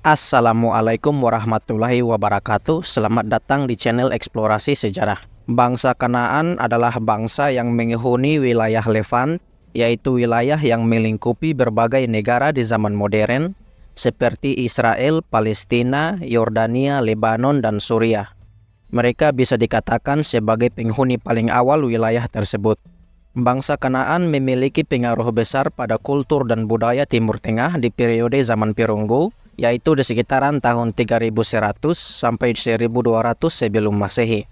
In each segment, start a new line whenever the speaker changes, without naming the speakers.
Assalamualaikum warahmatullahi wabarakatuh. Selamat datang di channel Eksplorasi Sejarah. Bangsa Kanaan adalah bangsa yang menghuni wilayah Levant, yaitu wilayah yang melingkupi berbagai negara di zaman modern, seperti Israel, Palestina, Yordania, Lebanon, dan Suriah. Mereka bisa dikatakan sebagai penghuni paling awal wilayah tersebut. Bangsa Kanaan memiliki pengaruh besar pada kultur dan budaya Timur Tengah di periode zaman Perunggu, yaitu di sekitaran tahun 3100 sampai 1200 sebelum Masehi.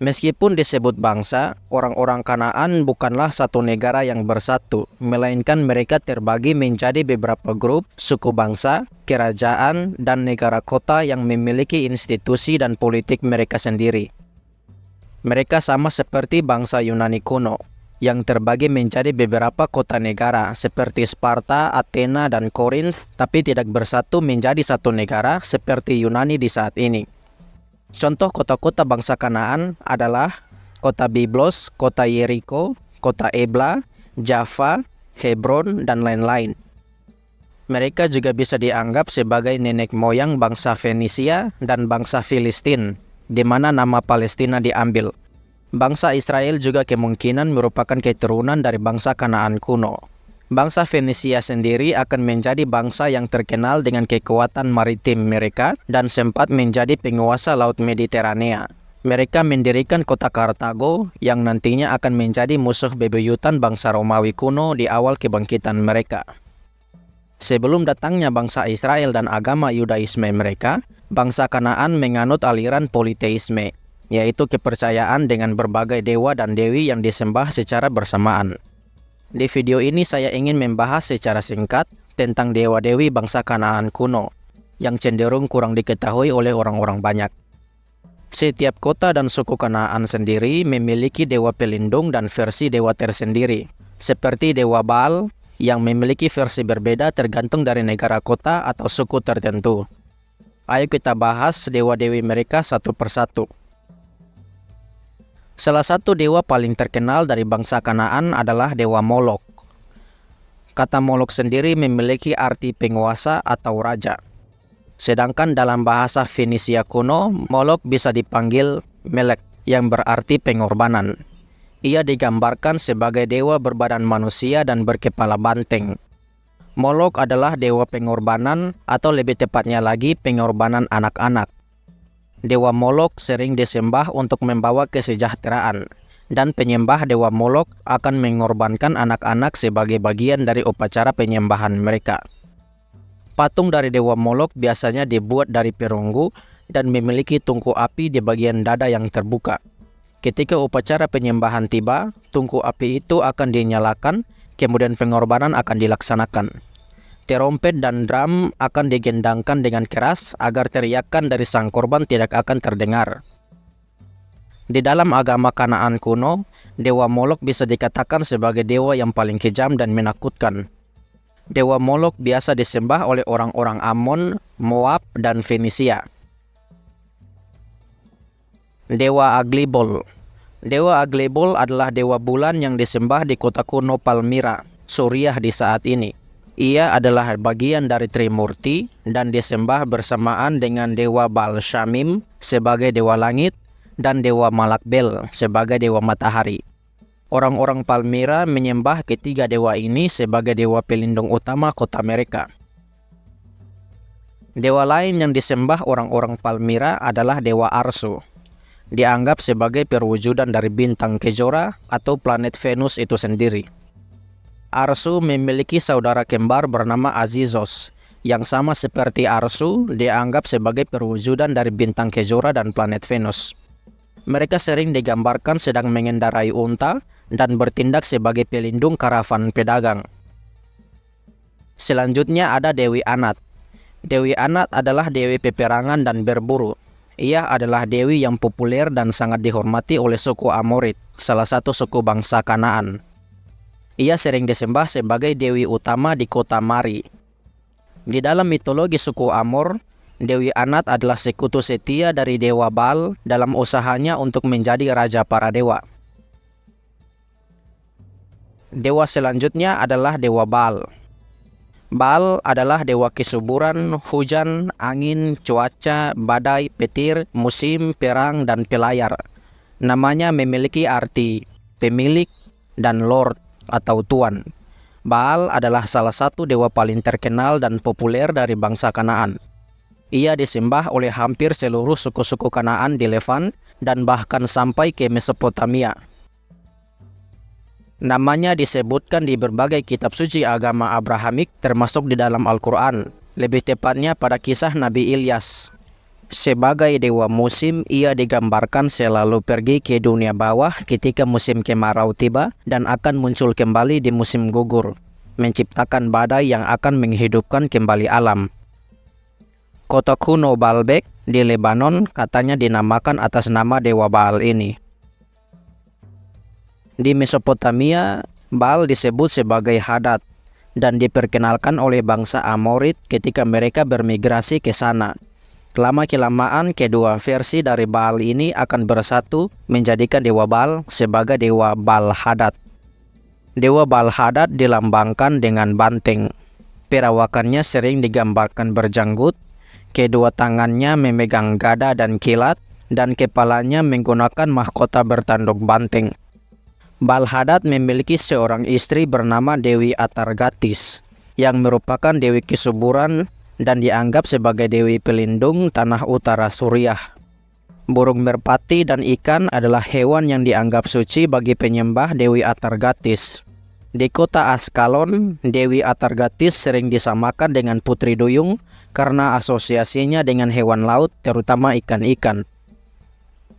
Meskipun disebut bangsa, orang-orang Kanaan bukanlah satu negara yang bersatu, melainkan mereka terbagi menjadi beberapa grup, suku bangsa, kerajaan, dan negara kota yang memiliki institusi dan politik mereka sendiri. Mereka sama seperti bangsa Yunani kuno, yang terbagi menjadi beberapa kota negara seperti Sparta, Athena, dan Korinth, tapi tidak bersatu menjadi satu negara seperti Yunani di saat ini. Contoh kota-kota bangsa Kanaan adalah kota Byblos, kota Yeriko, kota Ebla, Java, Hebron, dan lain-lain. Mereka juga bisa dianggap sebagai nenek moyang bangsa Fenisia dan bangsa Filistin, di mana nama Palestina diambil. Bangsa Israel juga kemungkinan merupakan keturunan dari bangsa Kanaan kuno. Bangsa Fenisia sendiri akan menjadi bangsa yang terkenal dengan kekuatan maritim mereka dan sempat menjadi penguasa Laut Mediterania. Mereka mendirikan kota Kartago yang nantinya akan menjadi musuh bebuyutan bangsa Romawi kuno di awal kebangkitan mereka. Sebelum datangnya bangsa Israel dan agama Yudaisme mereka, bangsa Kanaan menganut aliran politeisme, yaitu kepercayaan dengan berbagai dewa dan dewi yang disembah secara bersamaan. Di video ini saya ingin membahas secara singkat tentang dewa-dewi bangsa Kanaan kuno, yang cenderung kurang diketahui oleh orang-orang banyak. Setiap kota dan suku Kanaan sendiri memiliki dewa pelindung dan versi dewa tersendiri, seperti dewa Baal, yang memiliki versi berbeda tergantung dari negara kota atau suku tertentu. Ayo kita bahas dewa-dewi mereka satu persatu. Salah satu dewa paling terkenal dari bangsa Kanaan adalah dewa Molok. Kata Molok sendiri memiliki arti penguasa atau raja. Sedangkan dalam bahasa Fenisia kuno, Molok bisa dipanggil Melek, yang berarti pengorbanan. Ia digambarkan sebagai dewa berbadan manusia dan berkepala banteng. Molok adalah dewa pengorbanan, atau lebih tepatnya lagi pengorbanan anak-anak. Dewa Molok sering disembah untuk membawa kesejahteraan, dan penyembah dewa Molok akan mengorbankan anak-anak sebagai bagian dari upacara penyembahan mereka. Patung dari dewa Molok biasanya dibuat dari perunggu dan memiliki tungku api di bagian dada yang terbuka. Ketika upacara penyembahan tiba, tungku api itu akan dinyalakan, kemudian pengorbanan akan dilaksanakan. Terompet dan drum akan digendangkan dengan keras agar teriakan dari sang korban tidak akan terdengar. Di dalam agama Kanaan kuno, dewa Molok bisa dikatakan sebagai dewa yang paling kejam dan menakutkan. Dewa Molok biasa disembah oleh orang-orang Ammon, Moab, dan Fenisia. Dewa Aglibol. Dewa Aglibol adalah dewa bulan yang disembah di kota kuno Palmyra, Suriah di saat ini. Ia adalah bagian dari Trimurti dan disembah bersamaan dengan dewa Baal Shamim sebagai dewa langit dan dewa Malakbel sebagai dewa matahari. Orang-orang Palmyra menyembah ketiga dewa ini sebagai dewa pelindung utama kota mereka. Dewa lain yang disembah orang-orang Palmyra adalah dewa Arsu. Dianggap sebagai perwujudan dari bintang Kejora atau planet Venus itu sendiri. Arsu memiliki saudara kembar bernama Azizos, yang sama seperti Arsu dianggap sebagai perwujudan dari bintang Kejora dan planet Venus. Mereka sering digambarkan sedang mengendarai unta dan bertindak sebagai pelindung karavan pedagang. Selanjutnya ada Dewi Anat. Dewi Anat adalah dewi peperangan dan berburu. Ia adalah dewi yang populer dan sangat dihormati oleh suku Amorit, salah satu suku bangsa Kanaan. Ia sering disembah sebagai dewi utama di kota Mari. Di dalam mitologi suku Amor, Dewi Anat adalah sekutu setia dari dewa Baal dalam usahanya untuk menjadi raja para dewa. Dewa selanjutnya adalah dewa Baal. Baal adalah dewa kesuburan, hujan, angin, cuaca, badai, petir, musim, perang, dan pelayar. Namanya memiliki arti pemilik dan lord atau tuan. Baal adalah salah satu dewa paling terkenal dan populer dari bangsa Kanaan. Ia disembah oleh hampir seluruh suku-suku Kanaan di Levant dan bahkan sampai ke Mesopotamia. Namanya disebutkan di berbagai kitab suci agama Abrahamik termasuk di dalam Al-Quran, lebih tepatnya pada kisah Nabi Ilyas. Sebagai dewa musim, ia digambarkan selalu pergi ke dunia bawah ketika musim kemarau tiba dan akan muncul kembali di musim gugur, menciptakan badai yang akan menghidupkan kembali alam. Kota kuno Baalbek di Lebanon katanya dinamakan atas nama dewa Baal ini. Di Mesopotamia, Baal disebut sebagai Hadad dan diperkenalkan oleh bangsa Amorit ketika mereka bermigrasi ke sana. Lama-kelamaan kedua versi dari Baal ini akan bersatu menjadikan dewa Baal sebagai dewa Baal Hadad. Dewa Baal Hadad dilambangkan dengan banteng. Perawakannya sering digambarkan berjanggut, kedua tangannya memegang gada dan kilat, dan kepalanya menggunakan mahkota bertanduk banteng. Baal Hadad memiliki seorang istri bernama Dewi Atargatis, yang merupakan dewi kesuburan dan dianggap sebagai dewi pelindung tanah utara Suriah. Burung merpati dan ikan adalah hewan yang dianggap suci bagi penyembah Dewi Atargatis. Di kota Askalon, Dewi Atargatis sering disamakan dengan putri duyung karena asosiasinya dengan hewan laut, terutama ikan-ikan.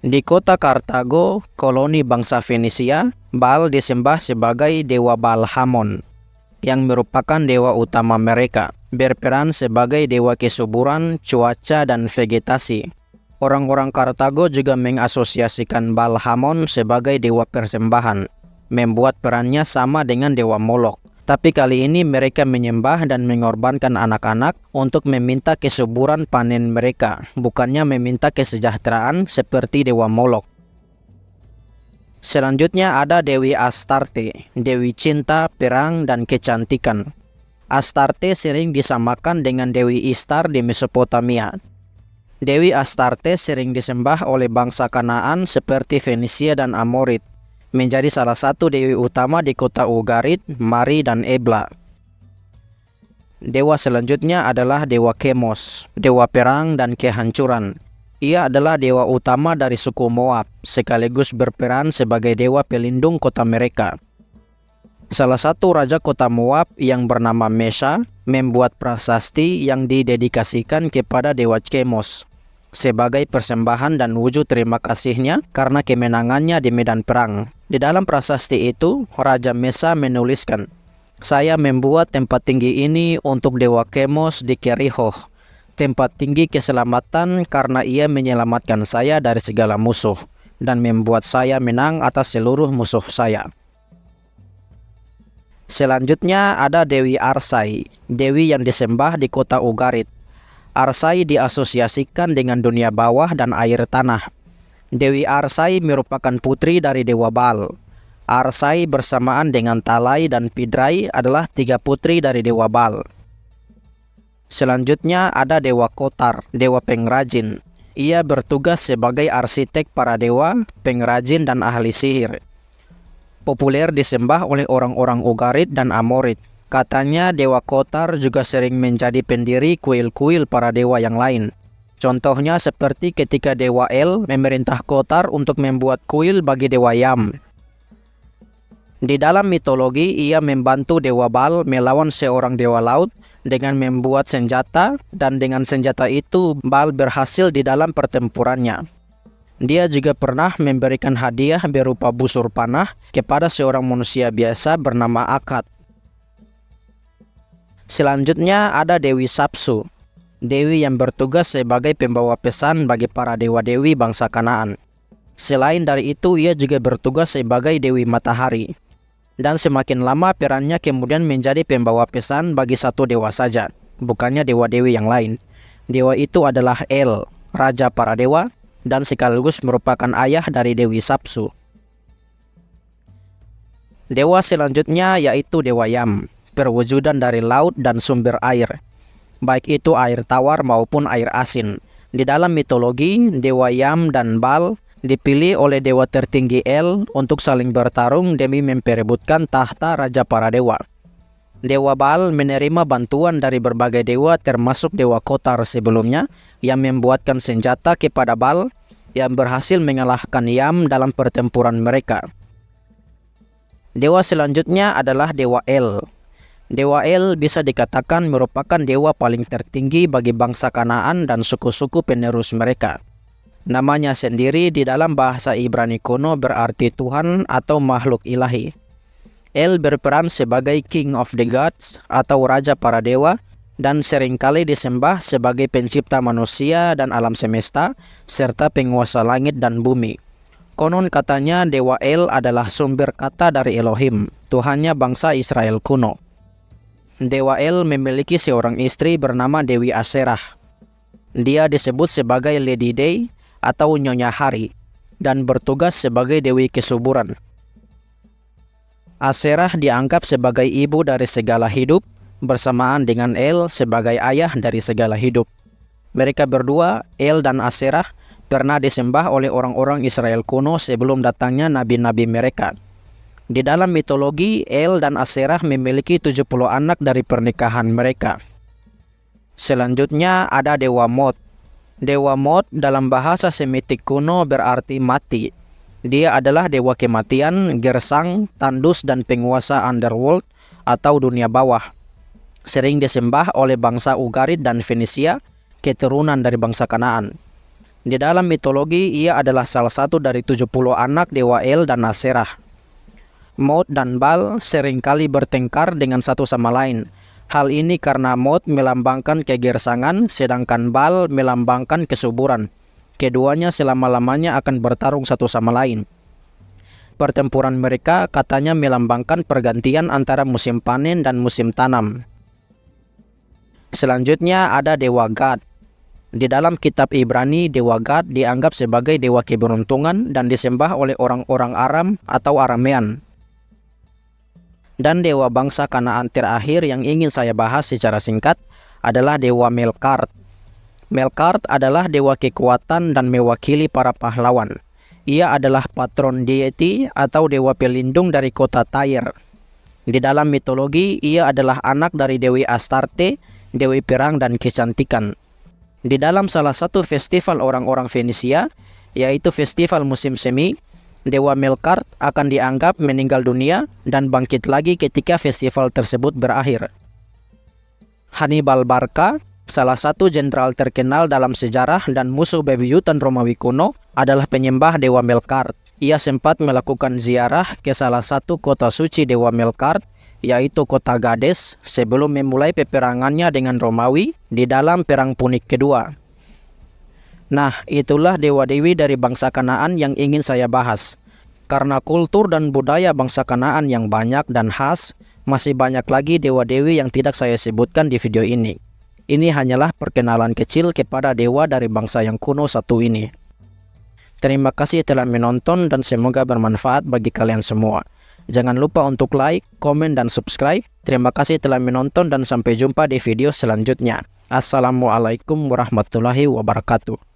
Di kota Kartago, koloni bangsa Fenisia, Baal disembah sebagai dewa Baal Hamon, yang merupakan dewa utama mereka, berperan sebagai dewa kesuburan, cuaca, dan vegetasi. Orang-orang Kartago juga mengasosiasikan Baal Hamon sebagai dewa persembahan, membuat perannya sama dengan dewa Molok. Tapi kali ini mereka menyembah dan mengorbankan anak-anak untuk meminta kesuburan panen mereka, bukannya meminta kesejahteraan seperti dewa Molok. Selanjutnya ada Dewi Astarte, dewi cinta, perang, dan kecantikan. Astarte sering disamakan dengan Dewi Istar di Mesopotamia. Dewi Astarte sering disembah oleh bangsa Kanaan seperti Fenisia dan Amorit, menjadi salah satu dewi utama di kota Ugarit, Mari, dan Ebla. Dewa selanjutnya adalah Dewa Chemos, dewa perang dan kehancuran. Ia adalah dewa utama dari suku Moab, sekaligus berperan sebagai dewa pelindung kota mereka. Salah satu raja kota Moab yang bernama Mesha membuat prasasti yang didedikasikan kepada Dewa Chemos sebagai persembahan dan wujud terima kasihnya karena kemenangannya di medan perang. Di dalam prasasti itu, Raja Mesha menuliskan, "Saya membuat tempat tinggi ini untuk Dewa Chemos di Kerihoh, tempat tinggi keselamatan karena ia menyelamatkan saya dari segala musuh dan membuat saya menang atas seluruh musuh saya." Selanjutnya ada Dewi Arsai, dewi yang disembah di kota Ugarit. Arsai diasosiasikan dengan dunia bawah dan air tanah. Dewi Arsai merupakan putri dari dewa Baal. Arsai bersamaan dengan Talai dan Pidrai adalah tiga putri dari dewa Baal. Selanjutnya ada Dewa Kotar, dewa pengrajin. Ia bertugas sebagai arsitek para dewa, pengrajin, dan ahli sihir. Populer disembah oleh orang-orang Ugarit dan Amorit. Katanya Dewa Kotar juga sering menjadi pendiri kuil-kuil para dewa yang lain. Contohnya seperti ketika Dewa El memerintah Kotar untuk membuat kuil bagi Dewa Yam. Di dalam mitologi, ia membantu Dewa Baal melawan seorang dewa laut dengan membuat senjata, dan dengan senjata itu Baal berhasil di dalam pertempurannya. Dia juga pernah memberikan hadiah berupa busur panah kepada seorang manusia biasa bernama Akkad. Selanjutnya ada Dewi Sapsu, dewi yang bertugas sebagai pembawa pesan bagi para dewa-dewi bangsa Kanaan. Selain dari itu, ia juga bertugas sebagai Dewi Matahari. Dan semakin lama perannya kemudian menjadi pembawa pesan bagi satu dewa saja, bukannya dewa-dewi yang lain. Dewa itu adalah El, raja para dewa, dan sekaligus merupakan ayah dari Dewi Sapsu. Dewa selanjutnya yaitu Dewa Yam, perwujudan dari laut dan sumber air, baik itu air tawar maupun air asin. Di dalam mitologi, dewa Yam dan Baal dipilih oleh dewa tertinggi El untuk saling bertarung demi memperebutkan tahta raja para dewa. Dewa Baal menerima bantuan dari berbagai dewa termasuk dewa Kotar sebelumnya yang membuatkan senjata kepada Baal yang berhasil mengalahkan Yam dalam pertempuran mereka. Dewa selanjutnya adalah dewa El. Dewa El bisa dikatakan merupakan dewa paling tertinggi bagi bangsa Kanaan dan suku-suku penerus mereka. Namanya sendiri di dalam bahasa Ibrani kuno berarti Tuhan atau makhluk ilahi. El berperan sebagai King of the Gods atau Raja para Dewa dan seringkali disembah sebagai pencipta manusia dan alam semesta serta penguasa langit dan bumi. Konon katanya Dewa El adalah sumber kata dari Elohim, Tuhannya bangsa Israel kuno. Dewa El memiliki seorang istri bernama Dewi Aserah. Dia disebut sebagai Lady Day atau Nyonya Hari dan bertugas sebagai Dewi Kesuburan. Aserah dianggap sebagai ibu dari segala hidup bersamaan dengan El sebagai ayah dari segala hidup. Mereka berdua, El dan Aserah, pernah disembah oleh orang-orang Israel kuno sebelum datangnya nabi-nabi mereka. Di dalam mitologi, El dan Aserah memiliki 70 anak dari pernikahan mereka. Selanjutnya ada Dewa Mot. Dewa Mot dalam bahasa Semitik kuno berarti mati. Dia adalah dewa kematian, gersang, tandus, dan penguasa underworld atau dunia bawah. Sering disembah oleh bangsa Ugarit dan Fenisia, keturunan dari bangsa Kanaan. Di dalam mitologi, ia adalah salah satu dari 70 anak dewa El dan Aserah. Mot dan Baal seringkali bertengkar dengan satu sama lain. Hal ini karena Mot melambangkan kegersangan, sedangkan Baal melambangkan kesuburan. Keduanya selama-lamanya akan bertarung satu sama lain. Pertempuran mereka katanya melambangkan pergantian antara musim panen dan musim tanam. Selanjutnya ada Dewa Gad. Di dalam kitab Ibrani, Dewa Gad dianggap sebagai dewa keberuntungan dan disembah oleh orang-orang Aram atau Aramean. Dan dewa bangsa Kanaan terakhir yang ingin saya bahas secara singkat adalah Dewa Melkart. Melkart adalah dewa kekuatan dan mewakili para pahlawan. Ia adalah patron deity atau dewa pelindung dari kota Tyre. Di dalam mitologi, ia adalah anak dari Dewi Astarte, dewi perang dan kecantikan. Di dalam salah satu festival orang-orang Fenisia, yaitu festival musim semi, Dewa Melkart akan dianggap meninggal dunia dan bangkit lagi ketika festival tersebut berakhir. Hannibal Barca, salah satu jenderal terkenal dalam sejarah dan musuh bebuyutan Romawi kuno, adalah penyembah Dewa Melkart. Ia sempat melakukan ziarah ke salah satu kota suci Dewa Melkart, yaitu kota Gades, sebelum memulai peperangannya dengan Romawi di dalam Perang Punik kedua. Nah, itulah dewa-dewi dari bangsa Kanaan yang ingin saya bahas. Karena kultur dan budaya bangsa Kanaan yang banyak dan khas, masih banyak lagi dewa-dewi yang tidak saya sebutkan di video ini. Ini hanyalah perkenalan kecil kepada dewa dari bangsa yang kuno satu ini. Terima kasih telah menonton dan semoga bermanfaat bagi kalian semua. Jangan lupa untuk like, komen, dan subscribe. Terima kasih telah menonton dan sampai jumpa di video selanjutnya. Assalamualaikum warahmatullahi wabarakatuh.